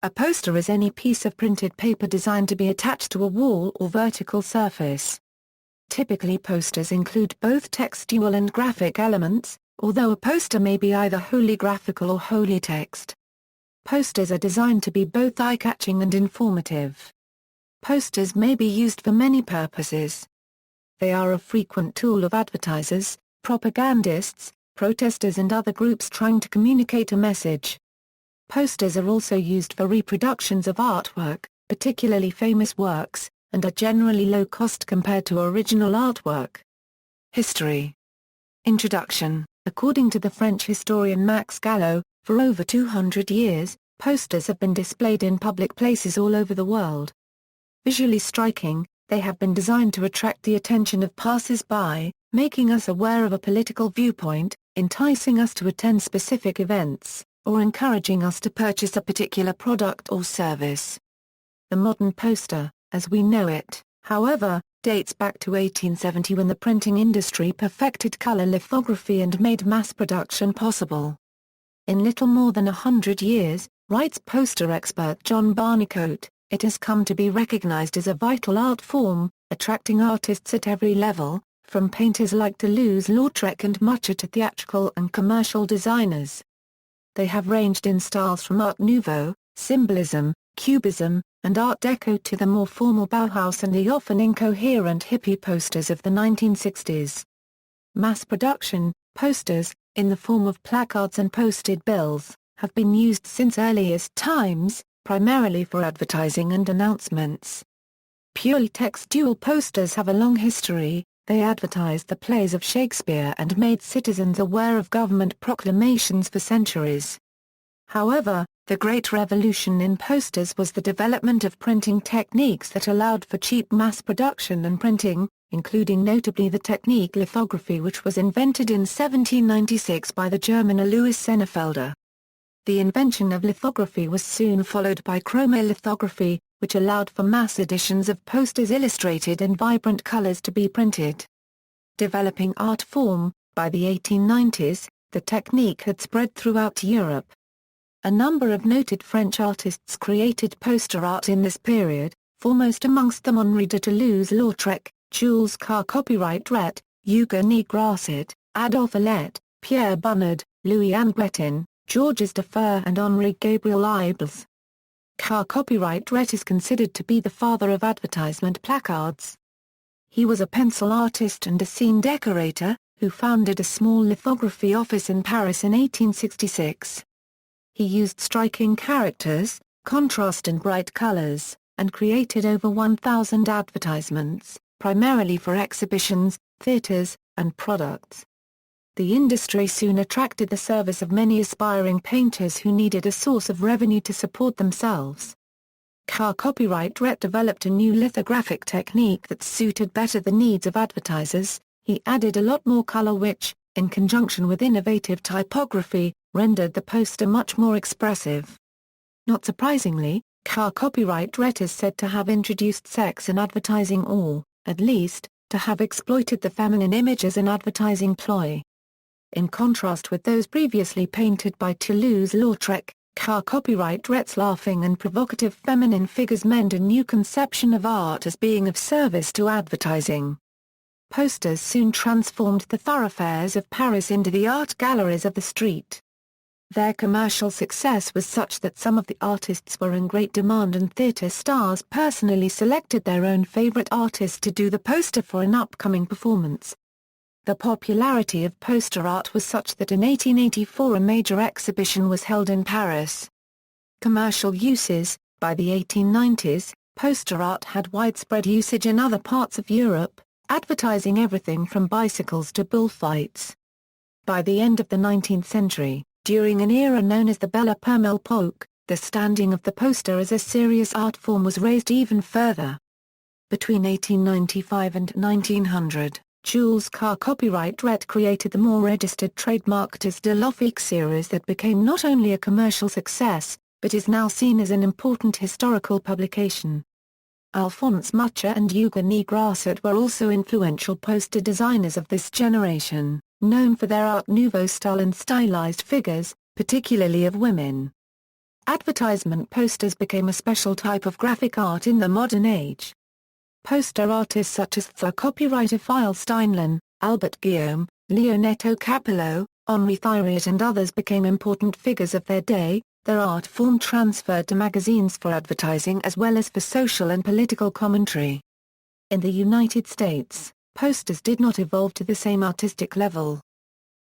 A poster is any piece of printed paper designed to be attached to a wall or vertical surface. Typically posters include both textual and graphic elements, although a poster may be either wholly graphical or wholly text. Posters are designed to be both eye-catching and informative. Posters may be used for many purposes. They are a frequent tool of advertisers, propagandists, protesters and other groups trying to communicate a message. Posters are also used for reproductions of artwork, particularly famous works, and are generally low cost compared to original artwork. History. Introduction. According to the French historian Max Gallo, for over 200 years, posters have been displayed in public places all over the world. Visually striking, they have been designed to attract the attention of passers-by, making us aware of a political viewpoint, enticing us to attend specific events, or encouraging us to purchase a particular product or service. The modern poster, as we know it, however, dates back to 1870 when the printing industry perfected color lithography and made mass production possible. In little more than 100 years, writes poster expert John Barnicoat, it has come to be recognized as a vital art form, attracting artists at every level, from painters like Toulouse-Lautrec and Mucha to theatrical and commercial designers. They have ranged in styles from Art Nouveau, Symbolism, Cubism, and Art Deco to the more formal Bauhaus and the often incoherent hippie posters of the 1960s. Mass production, posters, in the form of placards and posted bills, have been used since earliest times, primarily for advertising and announcements. Purely textual posters have a long history. They advertised the plays of Shakespeare and made citizens aware of government proclamations for centuries. However, the great revolution in posters was the development of printing techniques that allowed for cheap mass production and printing, including notably the technique lithography, which was invented in 1796 by the German Alois Senefelder. The invention of lithography was soon followed by chromolithography, which allowed for mass editions of posters illustrated in vibrant colors to be printed. Developing art form, by the 1890s, the technique had spread throughout Europe. A number of noted French artists created poster art in this period, foremost amongst them Henri de Toulouse-Lautrec, Jules Carre Copyright Eugène Grasset, Adolphe Hillet, Pierre Bonnard, Louis Anguetin, Georges Defer and Henri Gabriel Ibels. Carre Copyright is considered to be the father of advertisement placards. He was a pencil artist and a scene decorator, who founded a small lithography office in Paris in 1866. He used striking characters, contrast and bright colors, and created over 1,000 advertisements, primarily for exhibitions, theaters, and products. The industry soon attracted the service of many aspiring painters who needed a source of revenue to support themselves. Carre Copyright developed a new lithographic technique that suited better the needs of advertisers. He added a lot more color which, in conjunction with innovative typography, rendered the poster much more expressive. Not surprisingly, Carre Copyright is said to have introduced sex in advertising or, at least, to have exploited the feminine image as an advertising ploy. In contrast with those previously painted by Toulouse-Lautrec, Carre Copyright laughing and provocative feminine figures meant a new conception of art as being of service to advertising. Posters soon transformed the thoroughfares of Paris into the art galleries of the street. Their commercial success was such that some of the artists were in great demand and theatre stars personally selected their own favorite artist to do the poster for an upcoming performance. The popularity of poster art was such that in 1884 a major exhibition was held in Paris. Commercial uses. By the 1890s, poster art had widespread usage in other parts of Europe, advertising everything from bicycles to bullfights. By the end of the 19th century, during an era known as the Belle Époque, the standing of the poster as a serious art form was raised even further. Between 1895 and 1900, Jules Carre Copyright created the more registered trademarked as de l'Office series that became not only a commercial success, but is now seen as an important historical publication. Alphonse Mucha and Eugène Grasset were also influential poster designers of this generation, known for their Art Nouveau style and stylized figures, particularly of women. Advertisement posters became a special type of graphic art in the modern age. Poster artists such as the copywriter Steinlen, Albert Guillaume, Leonetto Capello, Henri Thiriot and others became important figures of their day. Their art form transferred to magazines for advertising as well as for social and political commentary. In the United States, posters did not evolve to the same artistic level.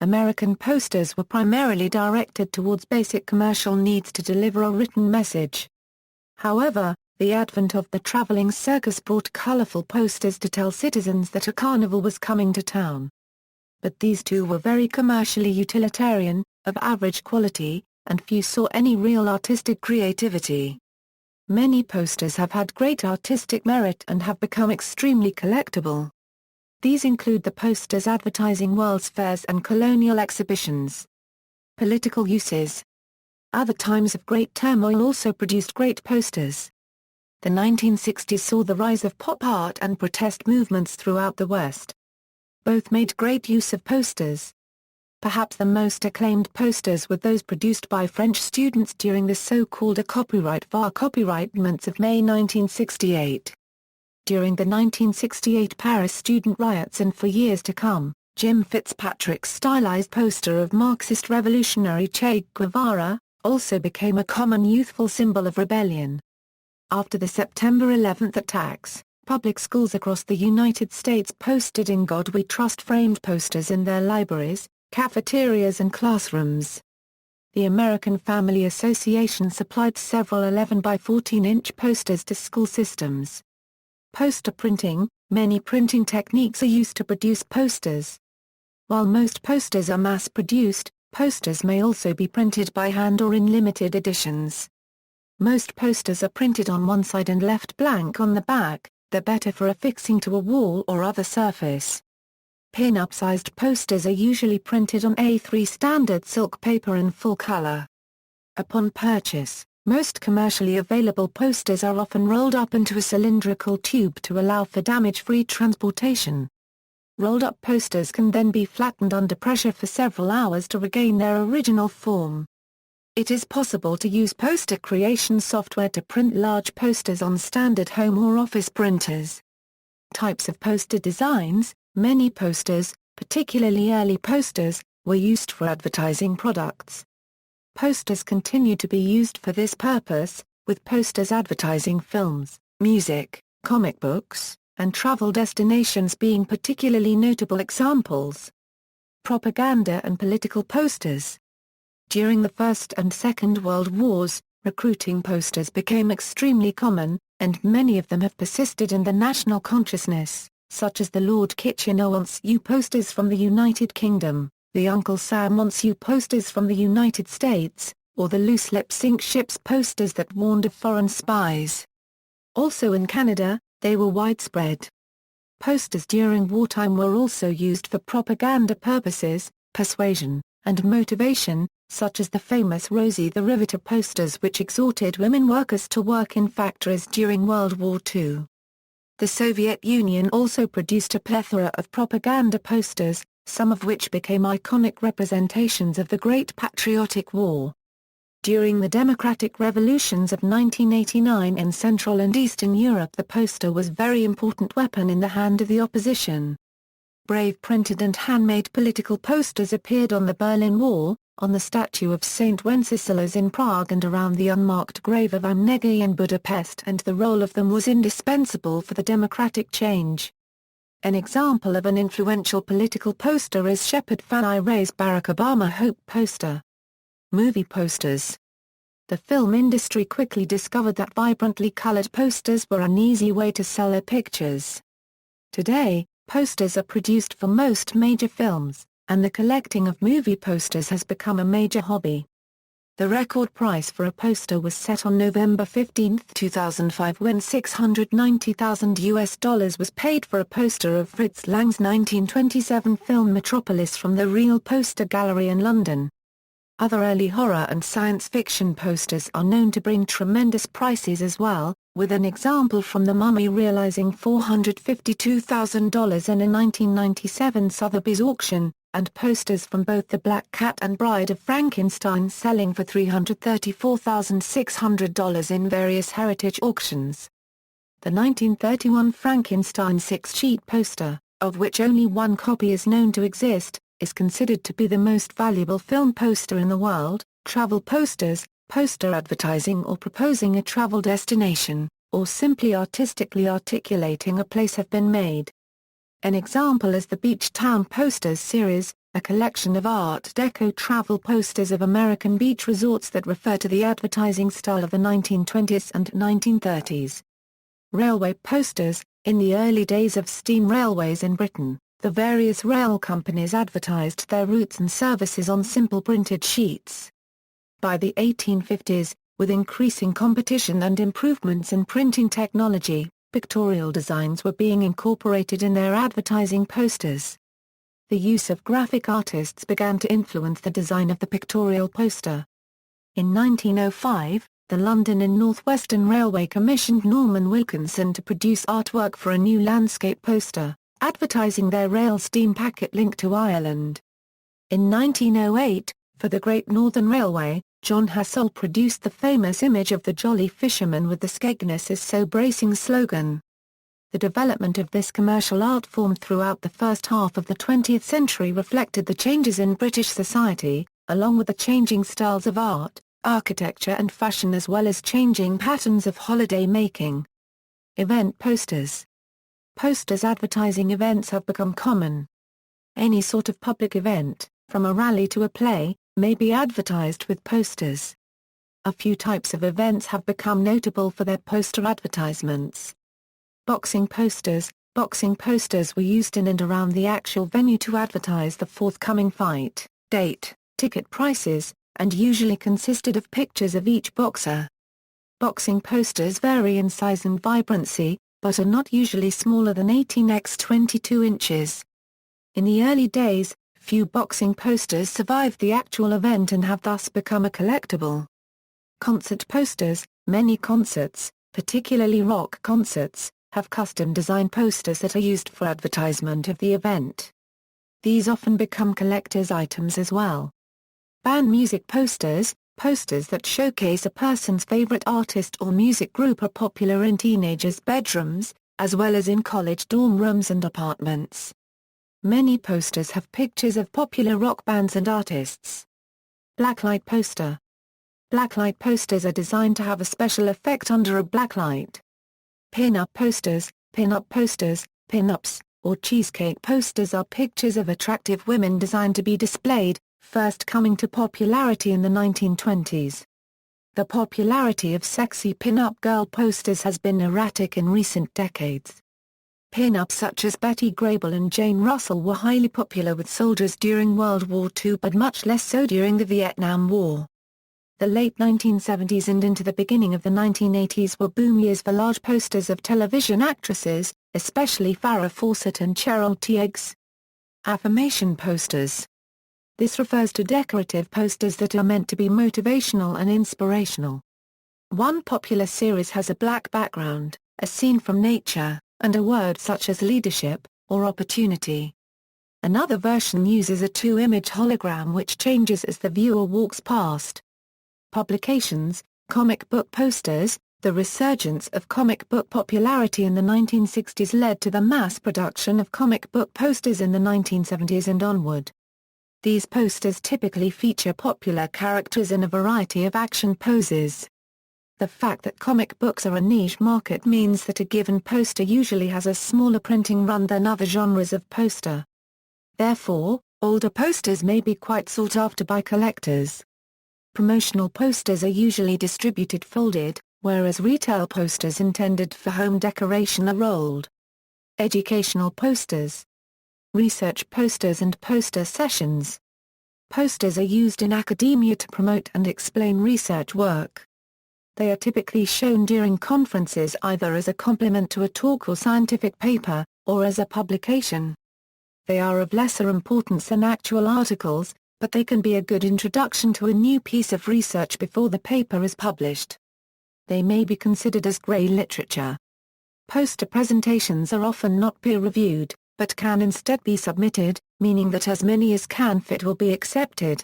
American posters were primarily directed towards basic commercial needs to deliver a written message. However, the advent of the traveling circus brought colorful posters to tell citizens that a carnival was coming to town. But these too were very commercially utilitarian, of average quality, and few saw any real artistic creativity. Many posters have had great artistic merit and have become extremely collectible. These include the posters advertising World's fairs and colonial exhibitions. Political uses. Other times of great turmoil also produced great posters. The 1960s saw the rise of pop art and protest movements throughout the West. Both made great use of posters. Perhaps the most acclaimed posters were those produced by French students during the so-called copyright copyrightements of May 1968. During the 1968 Paris student riots and for years to come, Jim Fitzpatrick's stylized poster of Marxist revolutionary Che Guevara also became a common youthful symbol of rebellion. After the September 11 attacks, public schools across the United States posted "In God We Trust" framed posters in their libraries, cafeterias and classrooms. The American Family Association supplied several 11 by 14-inch posters to school systems. Poster printing. Many printing techniques are used to produce posters. While most posters are mass-produced, posters may also be printed by hand or in limited editions. Most posters are printed on one side and left blank on the back, the better for affixing to a wall or other surface. Pin-up-sized posters are usually printed on A3 standard silk paper in full color. Upon purchase, most commercially available posters are often rolled up into a cylindrical tube to allow for damage-free transportation. Rolled-up posters can then be flattened under pressure for several hours to regain their original form. It is possible to use poster creation software to print large posters on standard home or office printers. Types of poster designs. Many posters, particularly early posters, were used for advertising products. Posters continue to be used for this purpose, with posters advertising films, music, comic books, and travel destinations being particularly notable examples. Propaganda and political posters. During the First and Second World Wars, recruiting posters became extremely common, and many of them have persisted in the national consciousness, such as the Lord Kitchener Wants You posters from the United Kingdom, the Uncle Sam Wants You posters from the United States, or the Loose Lip Sink Ships posters that warned of foreign spies. Also in Canada, they were widespread. Posters during wartime were also used for propaganda purposes, persuasion, and motivation, such as the famous Rosie the Riveter posters which exhorted women workers to work in factories during World War II. The Soviet Union also produced a plethora of propaganda posters, some of which became iconic representations of the Great Patriotic War. During the democratic revolutions of 1989 in Central and Eastern Europe, the poster was a very important weapon in the hand of the opposition. Brave printed and handmade political posters appeared on the Berlin Wall, on the statue of Saint Wenceslas in Prague and around the unmarked grave of Annegi in Budapest, and the role of them was indispensable for the democratic change. An example of an influential political poster is Shepard Fairey Ray's Barack Obama Hope poster. Movie posters. The film industry quickly discovered that vibrantly colored posters were an easy way to sell their pictures. Today, posters are produced for most major films, and the collecting of movie posters has become a major hobby. The record price for a poster was set on November 15, 2005 when $690,000 was paid for a poster of Fritz Lang's 1927 film Metropolis from the Real Poster Gallery in London. Other early horror and science fiction posters are known to bring tremendous prices as well, with an example from The Mummy realizing $452,000 in a 1997 Sotheby's auction, and posters from both The Black Cat and Bride of Frankenstein selling for $334,600 in various heritage auctions. The 1931 Frankenstein 6-sheet poster, of which only one copy is known to exist, is considered to be the most valuable film poster in the world. Travel posters, poster advertising or proposing a travel destination, or simply artistically articulating a place have been made. An example is the Beach Town Posters series, a collection of Art Deco travel posters of American beach resorts that refer to the advertising style of the 1920s and 1930s. Railway posters. In the early days of steam railways in Britain, the various rail companies advertised their routes and services on simple printed sheets. By the 1850s, with increasing competition and improvements in printing technology, pictorial designs were being incorporated in their advertising posters. The use of graphic artists began to influence the design of the pictorial poster. In 1905, the London and North Western Railway commissioned Norman Wilkinson to produce artwork for a new landscape poster, advertising their rail steam packet link to Ireland. In 1908, for the Great Northern Railway, John Hassall produced the famous image of the Jolly Fisherman with the "Skegness is so bracing" slogan. The development of this commercial art form throughout the first half of the 20th century reflected the changes in British society, along with the changing styles of art, architecture and fashion, as well as changing patterns of holiday making. Event posters. Posters advertising events have become common. Any sort of public event, from a rally to a play, may be advertised with posters. A few types of events have become notable for their poster advertisements. Boxing posters. Boxing posters were used in and around the actual venue to advertise the forthcoming fight, date, ticket prices, and usually consisted of pictures of each boxer. Boxing posters vary in size and vibrancy, but are not usually smaller than 18 x 22 inches. In the early days, few boxing posters survived the actual event and have thus become a collectible. Concert posters. Many concerts, particularly rock concerts, have custom-designed posters that are used for advertisement of the event. These often become collector's items as well. Band music posters. Posters that showcase a person's favorite artist or music group are popular in teenagers' bedrooms, as well as in college dorm rooms and apartments. Many posters have pictures of popular rock bands and artists. Blacklight poster. Blacklight posters are designed to have a special effect under a blacklight. Pin-up posters. Pin-up posters, pin-ups, or cheesecake posters are pictures of attractive women designed to be displayed, first coming to popularity in the 1920s. The popularity of sexy pin-up girl posters has been erratic in recent decades. Pin-ups such as Betty Grable and Jane Russell were highly popular with soldiers during World War II but much less so during the Vietnam War. The late 1970s and into the beginning of the 1980s were boom years for large posters of television actresses, especially Farrah Fawcett and Cheryl Tiegs. Affirmation posters. This refers to decorative posters that are meant to be motivational and inspirational. One popular series has a black background, a scene from nature, and a word such as leadership, or opportunity. Another version uses a two-image hologram which changes as the viewer walks past. Publications. Comic book posters. The resurgence of comic book popularity in the 1960s led to the mass production of comic book posters in the 1970s and onward. These posters typically feature popular characters in a variety of action poses. The fact that comic books are a niche market means that a given poster usually has a smaller printing run than other genres of poster. Therefore, older posters may be quite sought after by collectors. Promotional posters are usually distributed folded, whereas retail posters intended for home decoration are rolled. Educational posters. Research posters and poster sessions. Posters are used in academia to promote and explain research work. They are typically shown during conferences either as a complement to a talk or scientific paper, or as a publication. They are of lesser importance than actual articles, but they can be a good introduction to a new piece of research before the paper is published. They may be considered as grey literature. Poster presentations are often not peer-reviewed, but can instead be submitted, meaning that as many as can fit will be accepted.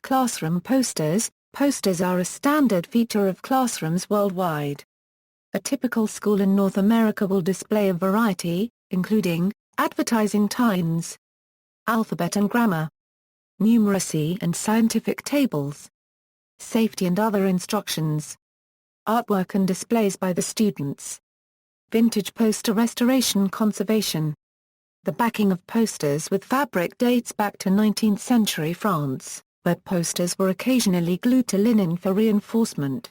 Classroom posters. Posters are a standard feature of classrooms worldwide. A typical school in North America will display a variety, including advertising signs, alphabet and grammar, numeracy and scientific tables, safety and other instructions, artwork and displays by the students. Vintage poster restoration conservation. The backing of posters with fabric dates back to 19th century France, where posters were occasionally glued to linen for reinforcement.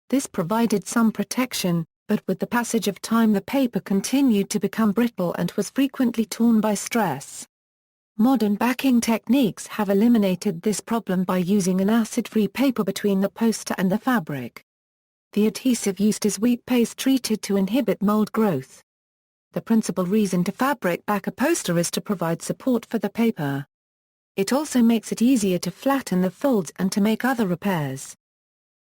This provided some protection, but with the passage of time the paper continued to become brittle and was frequently torn by stress. Modern backing techniques have eliminated this problem by using an acid-free paper between the poster and the fabric. The adhesive used is wheat paste treated to inhibit mold growth. The principal reason to fabric back a poster is to provide support for the paper. It also makes it easier to flatten the folds and to make other repairs.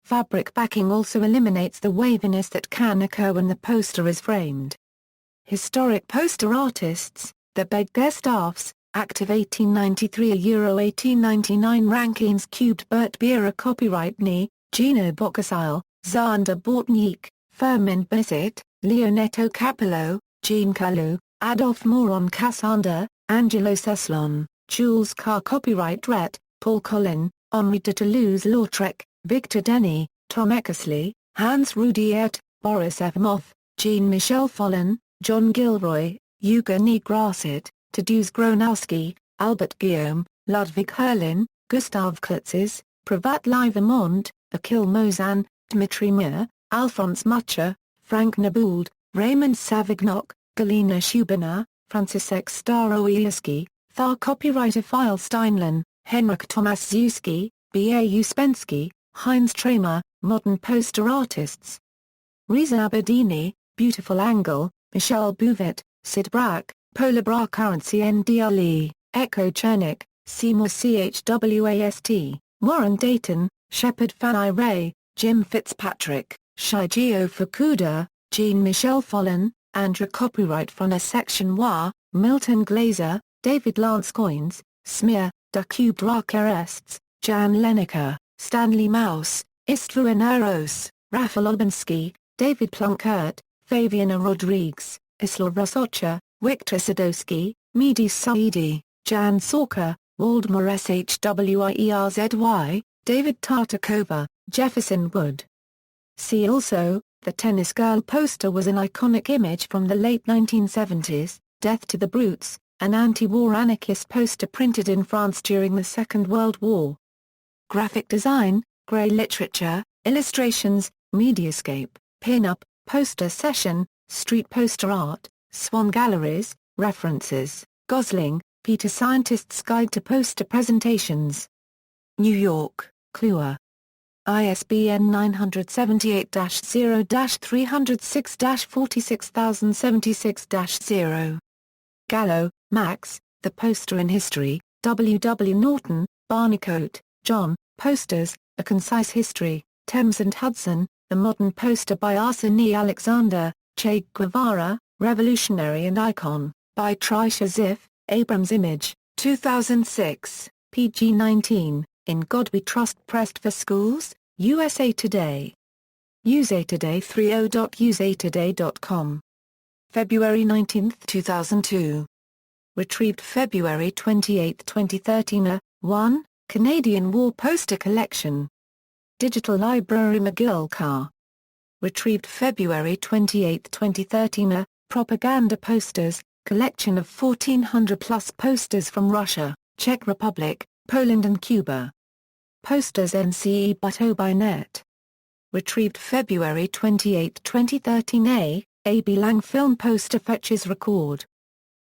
Fabric backing also eliminates the waviness that can occur when the poster is framed. Historic poster artists, the Bedger staffs, active 1893–1899 Rankines cubed Bert Beera copyright Ni, Gino Bocasile, Zander Bortnik, Firmin Bissett, Leonetto Capello, Jean Calou, Adolphe Moron Cassander, Angelo Ceslon, Jules Carr copyright Rhett, Paul Collin, Henri de Toulouse-Lautrec, Victor Denis, Tom Eckersley, Hans Rudiert, Boris Evmoth, Jean-Michel Follin, John Gilroy, Eugenie Grasset, Tadeusz Gronowski, Albert Guillaume, Ludwig Herlin, Gustave Klutzes, Pravat Livemont, Akil Mozan, Dmitry Muir, Alphonse Mucha, Frank Nabould, Raymond Savignok, Galina Shubina, Francisek Starowiejski, Thar copywriter Phil Steinlen, Henryk Tomaszewski, B. A. Uspensky, Heinz Tramer, Modern Poster Artists. Riza Abedini, Beautiful Angle, Michel Bouvet, Sid Brack, Polar Bra Currency NDLE, Echo Chernik, Seymour Chwast, Warren Dayton, Shepard Fanni Ray, Jim Fitzpatrick, Shigeo Fukuda, Jean-Michel Follin, Andrew copyright Frona Section Wa, Milton Glaser, David Lance Coins, Smear, Dacube Drakerests, Jan Leneker, Stanley Mouse, Istvan Eros, Rafal Obansky, David Plunkett, Fabiana Rodrigues, Isla Rosocha, Victor Sadowski, Mehdi Saidi, Jan Sorka, Waldemar Shwierzy, David Tartakova, Jefferson Wood. See also, the Tennis Girl poster was an iconic image from the late 1970s, Death to the Brutes, an anti-war anarchist poster printed in France during the Second World War. Graphic design, grey literature, illustrations, mediascape, pin-up, poster session, street poster art, Swan Galleries, references, Gosling, Peter Scientist's Guide to Poster Presentations. New York, Kluwer. ISBN 978-0-306-46076-0. Gallo, Max, The Poster in History, W. W. Norton, Barnicoat, John, Posters, A Concise History, Thames and Hudson, The Modern Poster by Arseny Alexander, Che Guevara, Revolutionary and Icon, by Trisha Ziff, Abrams Image, 2006, pg-19, In God We Trust Pressed for Schools, USA Today. usatoday30.usatoday.com. February 19, 2002. Retrieved February 28, 2013. 1. Canadian War Poster Collection. Digital Library McGill-Carr. Retrieved February 28, 2013. Propaganda Posters, collection of 1,400-plus posters from Russia, Czech Republic, Poland and Cuba. Posters NCE Butto by Net. Retrieved February 28, 2013. A.B. Lang Film Poster Fetches Record.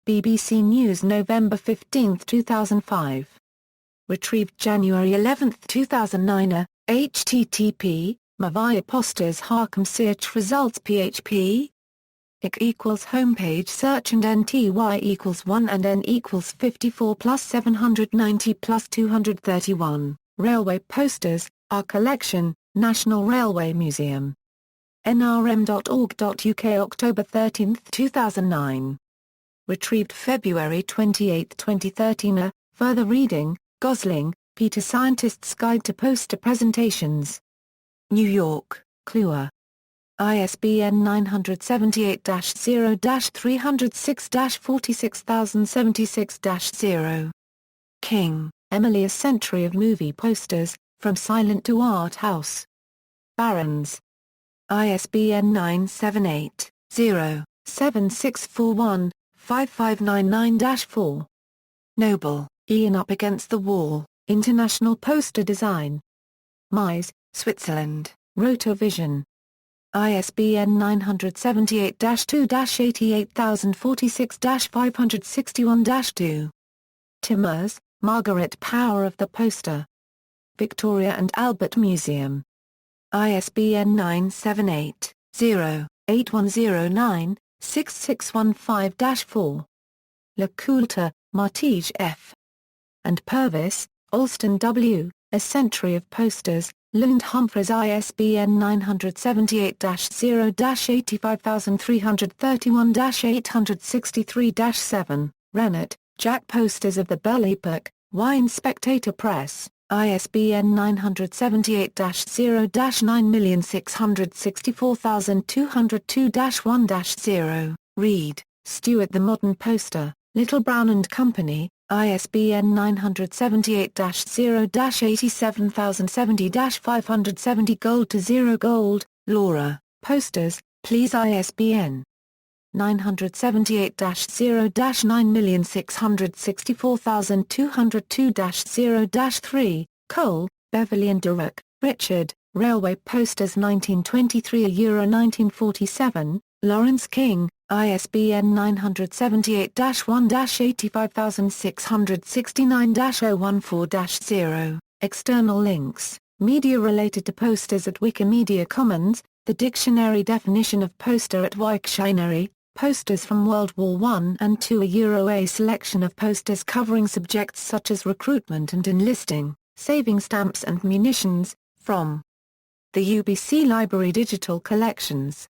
BBC News November 15, 2005. Retrieved January 11, 2009. http, Mavia Posters Harcum Search Results PHP. IC equals homepage search and NTY equals 1 and N equals 54 plus 790 plus 231. Railway Posters, Our Collection, National Railway Museum. nrm.org.uk October 13, 2009. Retrieved February 28, 2013. Further reading, Gosling, Peter. Scientist's Guide to Poster Presentations. New York, Kluwer. ISBN 978-0-306-46076-0. King, Emily. A Century of Movie Posters, From Silent to Art House. Barron's. ISBN 978-0-7641-5599-4. Noble, Ian. Up Against the Wall, International Poster Design. Mies, Switzerland, Rotovision. ISBN 978-2-88046-561-2. Timmers, Margaret. Power of the Poster. Victoria and Albert Museum. ISBN 978-0-8109-6615-4. LeCoultre, Martige F. and Purvis, Alston W., A Century of Posters, Lund Humphreys. ISBN 978-0-85331-863-7, Rennert, Jack. Posters of the Belle Epoque, Wine Spectator Press, ISBN 978-0-9664202-1-0. Reed, Stuart. The Modern Poster, Little Brown and Company, ISBN 978-0-87070-570. Gold to Zero Gold, Laura, Posters, Please. ISBN 978-0-9664202-0-3. Cole, Beverly and Durack, Richard, Railway Posters 1923–1947, Lawrence King, ISBN 978-81469-014-0. External links, media related to posters at Wikimedia Commons, the dictionary definition of poster at Wiktionary, posters from World War I and II. A selection of posters covering subjects such as recruitment and enlisting, saving stamps and munitions, from the UBC Library Digital Collections.